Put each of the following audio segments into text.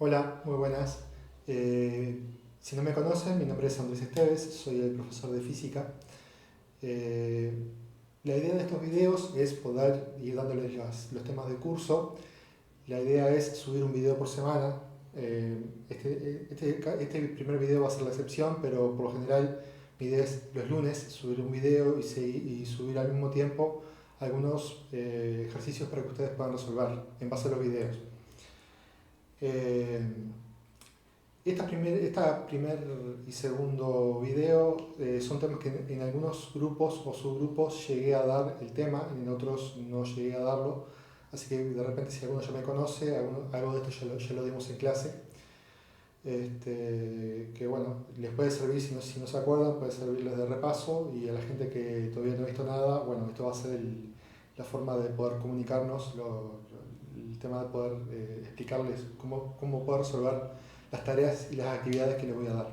Hola, muy buenas. Si no me conocen, mi nombre es Andrés Esteves, soy el profesor de física. Eh, la idea de estos videos es poder ir dándoles los temas del curso. La idea es subir un video por semana. Este primer video va a ser la excepción, pero por lo general mi idea es los lunes subir un video y subir al mismo tiempo algunos ejercicios para que ustedes puedan resolver en base a los videos. Eh, primer y segundo video son temas que en algunos grupos o subgrupos llegué a dar el tema, en otros no llegué a darlo, así que de repente si alguno ya me conoce, algo de esto ya lo dimos en clase. Que bueno, les puede servir si no se acuerdan, puede servirles de repaso, y a la gente que todavía no ha visto nada, bueno, esto va a ser la forma de poder comunicarnos, el tema de poder explicarles cómo poder resolver las tareas y las actividades que les voy a dar.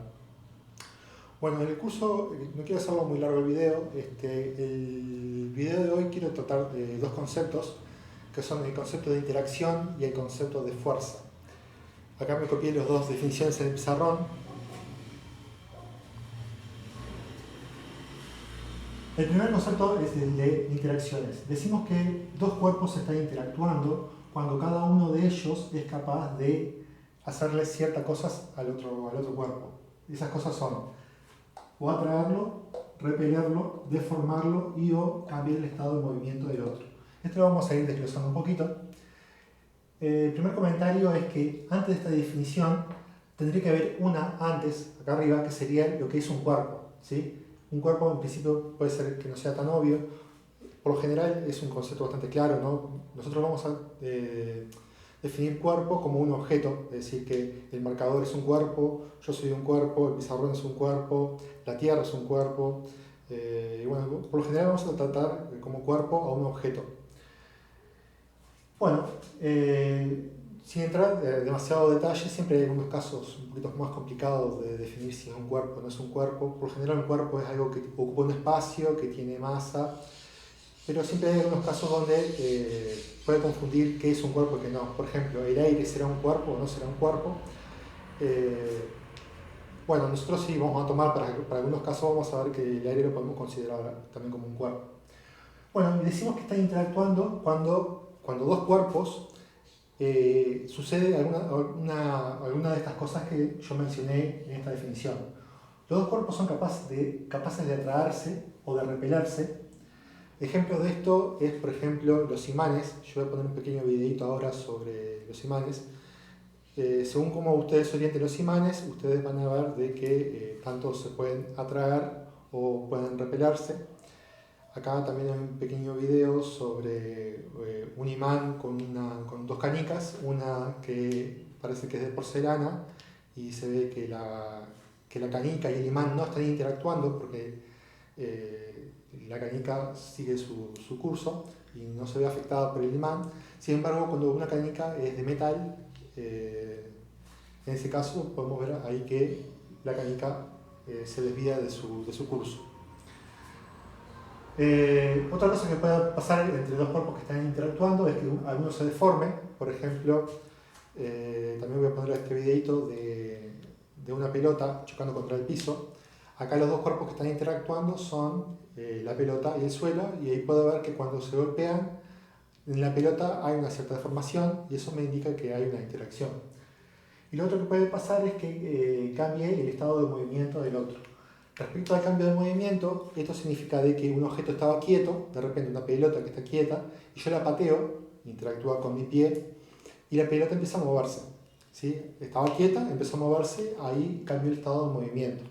Bueno, en el curso, no quiero hacerlo muy largo el video, el video de hoy quiero tratar dos conceptos, que son el concepto de interacción y el concepto de fuerza. Acá me copié las dos definiciones en el pizarrón. El primer concepto es el de interacciones. Decimos que dos cuerpos están interactuando cuando cada uno de ellos es capaz de hacerle ciertas cosas al otro cuerpo. Esas cosas son o atraerlo, repelerlo, deformarlo y o cambiar el estado de movimiento del otro. Esto lo vamos a ir desglosando un poquito. El primer comentario es que antes de esta definición tendría que haber una antes, acá arriba, que sería lo que es un cuerpo, ¿sí? Un cuerpo en principio puede ser que no sea tan obvio, por lo general es un concepto bastante claro, ¿no? Nosotros vamos a definir cuerpo como un objeto, es decir, que el marcador es un cuerpo, yo soy un cuerpo, el pizarrón es un cuerpo, la tierra es un cuerpo, bueno, por lo general vamos a tratar como cuerpo a un objeto. Bueno, sin entrar demasiado detalle, siempre hay algunos casos un poquito más complicados de definir si es un cuerpo o no es un cuerpo. Por lo general un cuerpo es algo que ocupa un espacio, que tiene masa, pero siempre hay algunos casos donde puede confundir qué es un cuerpo y qué no. Por ejemplo, ¿el aire será un cuerpo o no será un cuerpo? Bueno, nosotros sí vamos a tomar, para algunos casos vamos a ver que el aire lo podemos considerar también como un cuerpo. Bueno, decimos que están interactuando cuando dos cuerpos sucede alguna de estas cosas que yo mencioné en esta definición. Los dos cuerpos son capaces de atraerse o de repelerse. Ejemplos de esto es, por ejemplo, los imanes. Yo voy a poner un pequeño videito ahora sobre los imanes. Según cómo ustedes orienten los imanes, ustedes van a ver de que tanto se pueden atraer o pueden repelerse. Acá también hay un pequeño video sobre un imán con dos canicas, una que parece que es de porcelana y se ve que la canica y el imán no están interactuando porque la canica sigue su curso y no se ve afectada por el imán. Sin embargo, cuando una canica es de metal, en ese caso podemos ver ahí que la canica se desvía de su curso. Otra cosa que puede pasar entre dos cuerpos que están interactuando es que alguno se deforme. Por ejemplo, también voy a poner este videito de una pelota chocando contra el piso. Acá los dos cuerpos que están interactuando son la pelota y el suelo, y ahí puedo ver que cuando se golpean en la pelota hay una cierta deformación y eso me indica que hay una interacción. Y lo otro que puede pasar es que cambie el estado de movimiento del otro. Respecto al cambio de movimiento, esto significa de que un objeto estaba quieto, de repente una pelota que está quieta, y yo la pateo, interactúa con mi pie, y la pelota empieza a moverse. ¿Sí? Estaba quieta, empezó a moverse, ahí cambió el estado de movimiento.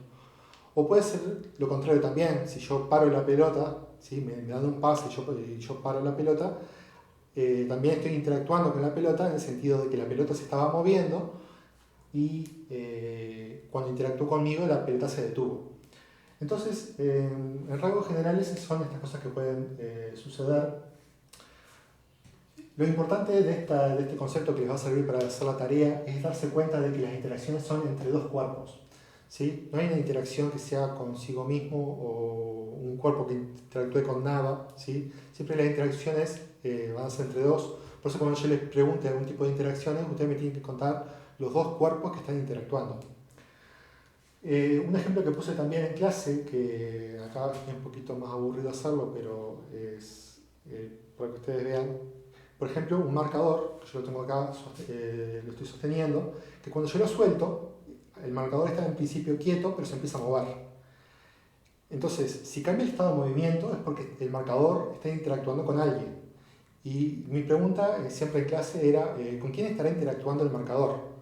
O puede ser lo contrario también, si yo paro la pelota, ¿sí? me dan un pase y yo paro la pelota, también estoy interactuando con la pelota en el sentido de que la pelota se estaba moviendo y cuando interactuó conmigo la pelota se detuvo. Entonces, en rasgos generales son estas cosas que pueden suceder. Lo importante de este concepto que les va a servir para hacer la tarea es darse cuenta de que las interacciones son entre dos cuerpos, ¿sí? No hay una interacción que sea consigo mismo o un cuerpo que interactúe con nada, ¿sí? Siempre las interacciones van a ser entre dos. Por eso cuando yo les pregunte algún tipo de interacciones, ustedes me tienen que contar los dos cuerpos que están interactuando. Un ejemplo que puse también en clase, que acá es un poquito más aburrido hacerlo, pero es para que ustedes vean. Por ejemplo, un marcador, que yo lo tengo acá, lo estoy sosteniendo, que cuando yo lo suelto, el marcador está en principio quieto, pero se empieza a mover. Entonces, si cambia el estado de movimiento es porque el marcador está interactuando con alguien. Y mi pregunta siempre en clase era, ¿con quién estará interactuando el marcador?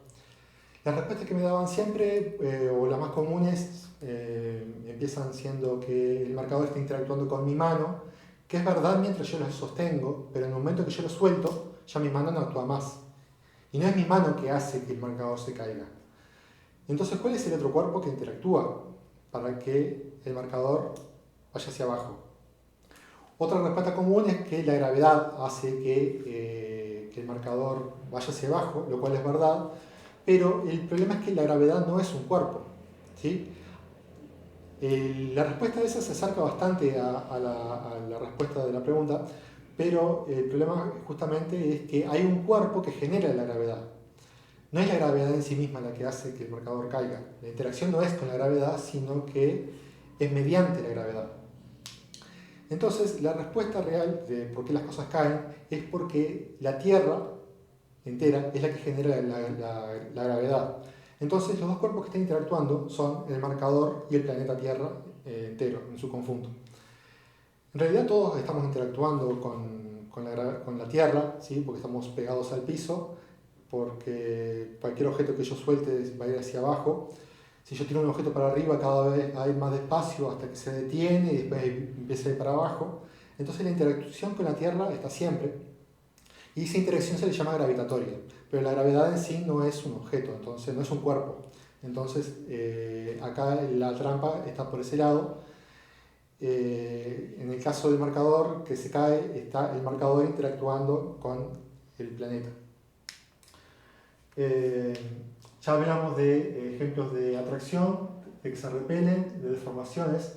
Las respuestas que me daban siempre, o las más comunes, empiezan siendo que el marcador está interactuando con mi mano, que es verdad mientras yo lo sostengo, pero en el momento que yo lo suelto, ya mi mano no actúa más. Y no es mi mano que hace que el marcador se caiga. Entonces, ¿cuál es el otro cuerpo que interactúa para que el marcador vaya hacia abajo? Otra respuesta común es que la gravedad hace que el marcador vaya hacia abajo, lo cual es verdad, pero el problema es que la gravedad no es un cuerpo, ¿sí? La respuesta a esa se acerca bastante a la respuesta de la pregunta, pero el problema justamente es que hay un cuerpo que genera la gravedad. No es la gravedad en sí misma la que hace que el marcador caiga. La interacción no es con la gravedad, sino que es mediante la gravedad. Entonces, la respuesta real de por qué las cosas caen es porque la Tierra entera es la que genera la gravedad. Entonces, los dos cuerpos que están interactuando son el marcador y el planeta Tierra entero, en su conjunto. En realidad todos estamos interactuando con la Tierra, ¿sí? Porque estamos pegados al piso, porque cualquier objeto que yo suelte va a ir hacia abajo. Si yo tiro un objeto para arriba, cada vez va a ir más despacio hasta que se detiene y después empieza a ir para abajo. Entonces la interacción con la Tierra está siempre. Y esa interacción se le llama gravitatoria. Pero la gravedad en sí no es un objeto, entonces no es un cuerpo. Entonces acá la trampa está por ese lado. En el caso del marcador que se cae, está el marcador interactuando con el planeta. Ya hablamos de ejemplos de atracción, de que se repelen, de deformaciones.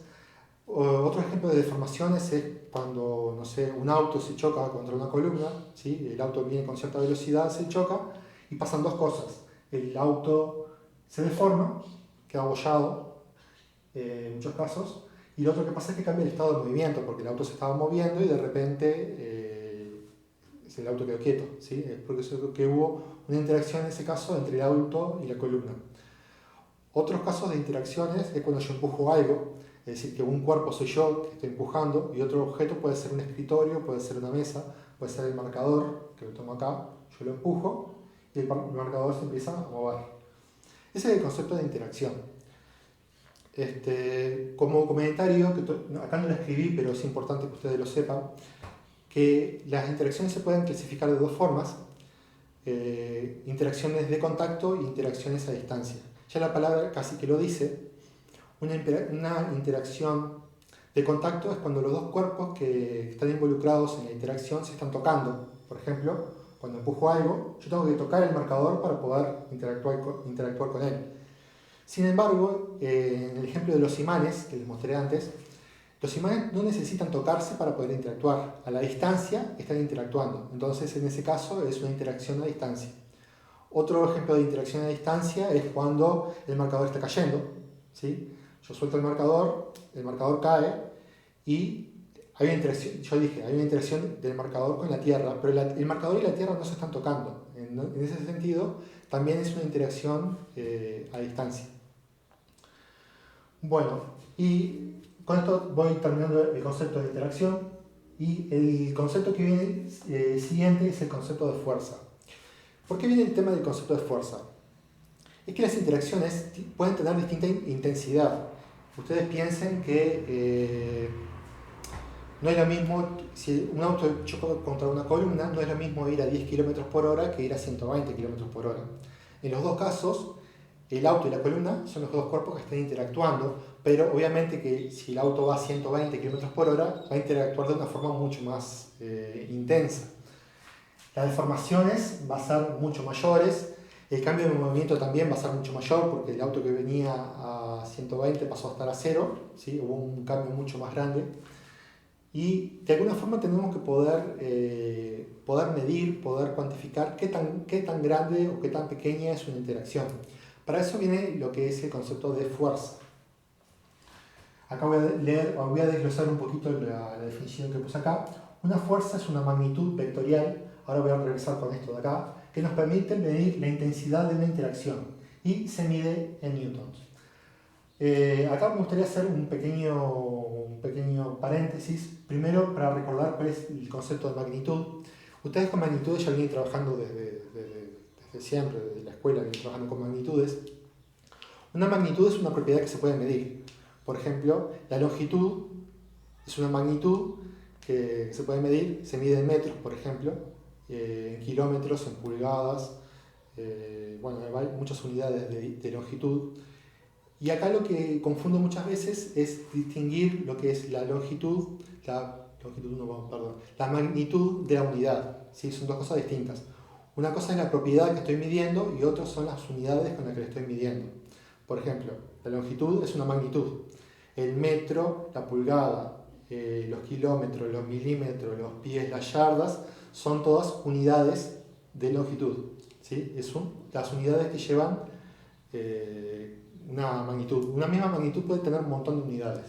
Otro ejemplo de deformaciones es cuando, no sé, un auto se choca contra una columna, ¿sí? El auto viene con cierta velocidad, se choca y pasan dos cosas. El auto se deforma, queda abollado en muchos casos, y lo otro que pasa es que cambia el estado de movimiento, porque el auto se estaba moviendo y de repente el auto quedó quieto, ¿sí? Es porque que hubo una interacción en ese caso entre el auto y la columna. Otros casos de interacciones es cuando yo empujo algo, es decir, que un cuerpo soy yo que estoy empujando y otro objeto puede ser un escritorio, puede ser una mesa, puede ser el marcador, que lo tomo acá, yo lo empujo y el marcador se empieza a mover. Ese es el concepto de interacción. Como comentario, que acá no lo escribí, pero es importante que ustedes lo sepan, que las interacciones se pueden clasificar de dos formas, interacciones de contacto e interacciones a distancia. Ya la palabra casi que lo dice. Una interacción de contacto es cuando los dos cuerpos que están involucrados en la interacción se están tocando. Por ejemplo, cuando empujo algo, yo tengo que tocar el marcador para poder interactuar con él. Sin embargo, en el ejemplo de los imanes que les mostré antes, los imanes no necesitan tocarse para poder interactuar. A la distancia están interactuando. Entonces, en ese caso, es una interacción a distancia. Otro ejemplo de interacción a distancia es cuando el marcador está cayendo, ¿sí? Yo suelto el marcador cae y hay una interacción, yo dije, hay una interacción del marcador con la Tierra, pero el marcador y la Tierra no se están tocando. En ese sentido, también es una interacción a distancia. Bueno, y con esto voy terminando el concepto de interacción y el concepto que viene siguiente es el concepto de fuerza. ¿Por qué viene el tema del concepto de fuerza? Es que las interacciones pueden tener distinta intensidad. Ustedes piensen que no es lo mismo, si un auto choca contra una columna, no es lo mismo ir a 10 km por hora que ir a 120 km por hora. En los dos casos, el auto y la columna son los dos cuerpos que están interactuando, pero obviamente que si el auto va a 120 km por hora, va a interactuar de una forma mucho más intensa. Las deformaciones van a ser mucho mayores, el cambio de movimiento también va a ser mucho mayor porque el auto que venía a 120 pasó a estar a 0, ¿sí? Hubo un cambio mucho más grande. y de alguna forma tenemos que poder medir, poder cuantificar qué tan grande o qué tan pequeña es una interacción. Para eso viene lo que es el concepto de fuerza. Acá voy a desglosar un poquito la definición que puse acá. Una fuerza es una magnitud vectorial, ahora voy a regresar con esto de acá, que nos permite medir la intensidad de una interacción y se mide en newtons. Acá me gustaría hacer un pequeño paréntesis, primero para recordar cuál es el concepto de magnitud. Ustedes con magnitudes ya vienen trabajando desde siempre, desde la escuela vienen trabajando con magnitudes. Una magnitud es una propiedad que se puede medir. Por ejemplo, la longitud es una magnitud que se puede medir, se mide en metros, por ejemplo, en kilómetros, en pulgadas, bueno, hay muchas unidades de longitud. Y acá lo que confundo muchas veces es distinguir lo que es la magnitud de la unidad. ¿Sí? Son dos cosas distintas. Una cosa es la propiedad que estoy midiendo y otra son las unidades con las que le estoy midiendo. Por ejemplo, la longitud es una magnitud. El metro, la pulgada, los kilómetros, los milímetros, los pies, las yardas, son todas unidades de longitud. ¿Sí? Son las unidades que llevan una magnitud. Una misma magnitud puede tener un montón de unidades.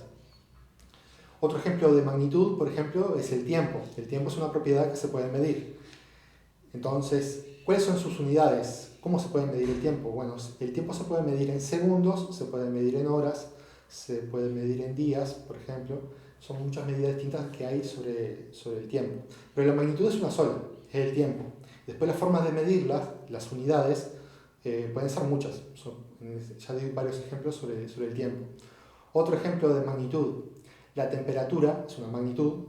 Otro ejemplo de magnitud, por ejemplo, es el tiempo. El tiempo es una propiedad que se puede medir. Entonces, ¿cuáles son sus unidades? ¿Cómo se puede medir el tiempo? Bueno, el tiempo se puede medir en segundos, se puede medir en horas, se puede medir en días, por ejemplo. Son muchas medidas distintas que hay sobre el tiempo. Pero la magnitud es una sola, es el tiempo. Después las formas de medirlas, las unidades, pueden ser muchas. Ya di varios ejemplos sobre el tiempo. Otro ejemplo de magnitud. La temperatura es una magnitud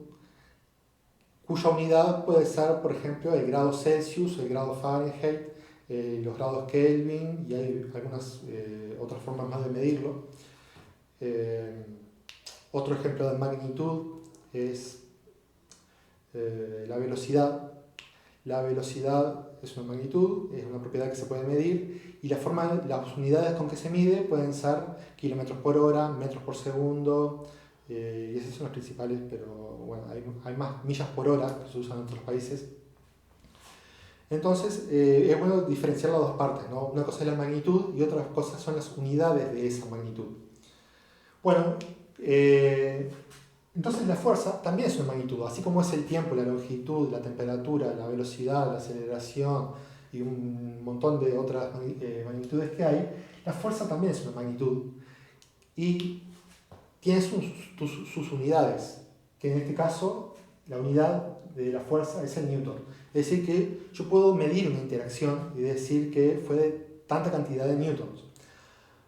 cuya unidad puede ser, por ejemplo, el grado Celsius, el grado Fahrenheit, los grados Kelvin, y hay algunas otras formas más de medirlo. Otro ejemplo de magnitud es la velocidad. La velocidad es una magnitud, es una propiedad que se puede medir, y las unidades con que se mide pueden ser kilómetros por hora, metros por segundo, y esas son las principales, pero bueno, hay más millas por hora que se usan en otros países. Entonces, es bueno diferenciar las dos partes, ¿no? Una cosa es la magnitud y otra cosa son las unidades de esa magnitud. Bueno, entonces la fuerza también es una magnitud, así como es el tiempo, la longitud, la temperatura, la velocidad, la aceleración y un montón de otras magnitudes que hay. La fuerza también es una magnitud y tiene sus unidades, que en este caso la unidad de la fuerza es el newton. Es decir, que yo puedo medir una interacción y decir que fue de tanta cantidad de newtons.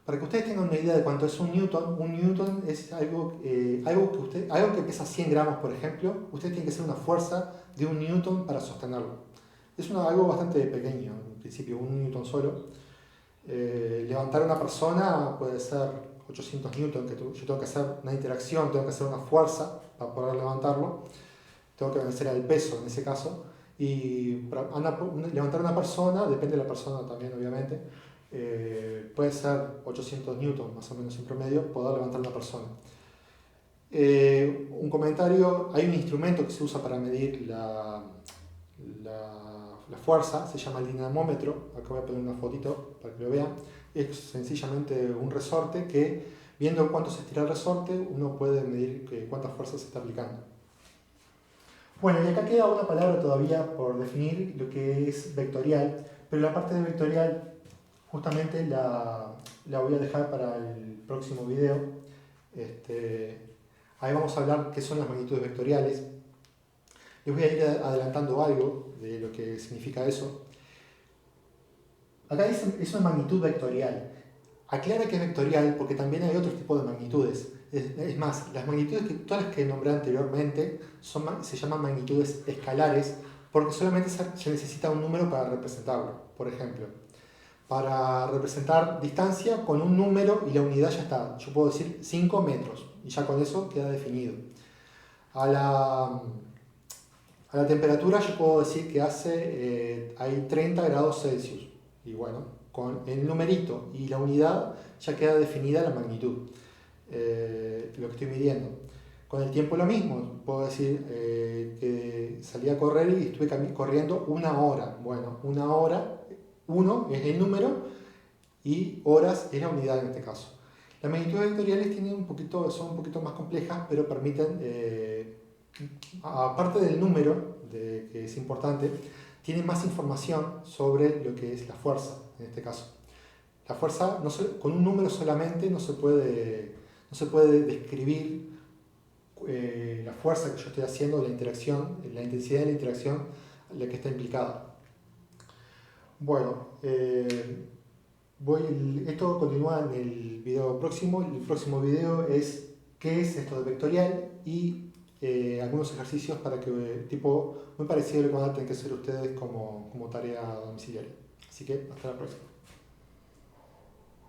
Para que ustedes tengan una idea de cuánto es un newton es algo que pesa 100 gramos, por ejemplo. Usted tiene que hacer una fuerza de 1 newton para sostenerlo. Es algo bastante pequeño, en principio, 1 newton solo. Levantar a una persona puede ser 800 newton, que yo tengo que hacer una interacción, tengo que hacer una fuerza para poder levantarlo. Tengo que vencer al peso en ese caso. Y para levantar a una persona, depende de la persona también, obviamente, puede ser 800 newton más o menos en promedio poder levantar una persona. Un comentario: hay un instrumento que se usa para medir la fuerza, se llama el dinamómetro. Acá voy a poner una fotito para que lo vean. Es sencillamente un resorte que, viendo cuánto se estira el resorte, uno puede medir cuánta fuerza se está aplicando. Bueno, y acá queda una palabra todavía por definir, lo que es vectorial, pero la parte de vectorial justamente la voy a dejar para el próximo video. Ahí vamos a hablar qué son las magnitudes vectoriales. Les voy a ir adelantando algo de lo que significa eso. Acá dice es una magnitud vectorial. Aclara que es vectorial porque también hay otros tipos de magnitudes. Es más, las magnitudes todas las que nombré anteriormente se llaman magnitudes escalares porque solamente se necesita un número para representarlo. Por ejemplo, para representar distancia con un número y la unidad ya está. Yo puedo decir 5 metros y ya con eso queda definido. A la temperatura yo puedo decir que hay 30 grados Celsius. Y bueno, con el numerito y la unidad ya queda definida la magnitud, lo que estoy midiendo. Con el tiempo lo mismo, puedo decir que salí a correr y estuve corriendo 1 hora. Bueno, 1 hora, 1 es el número y horas es la unidad en este caso. Las magnitudes vectoriales son un poquito más complejas, pero permiten, aparte del número, que es importante, tienen más información sobre lo que es la fuerza, en este caso. La fuerza, con un número solamente no se puede describir la fuerza que yo estoy haciendo, la interacción, la intensidad de la interacción, la que está implicada. Bueno, esto continúa en el video próximo. El próximo video es qué es esto de vectorial y algunos ejercicios para que, tipo muy parecido a lo que van a tener que hacer ustedes como tarea domiciliaria. Así que hasta la próxima.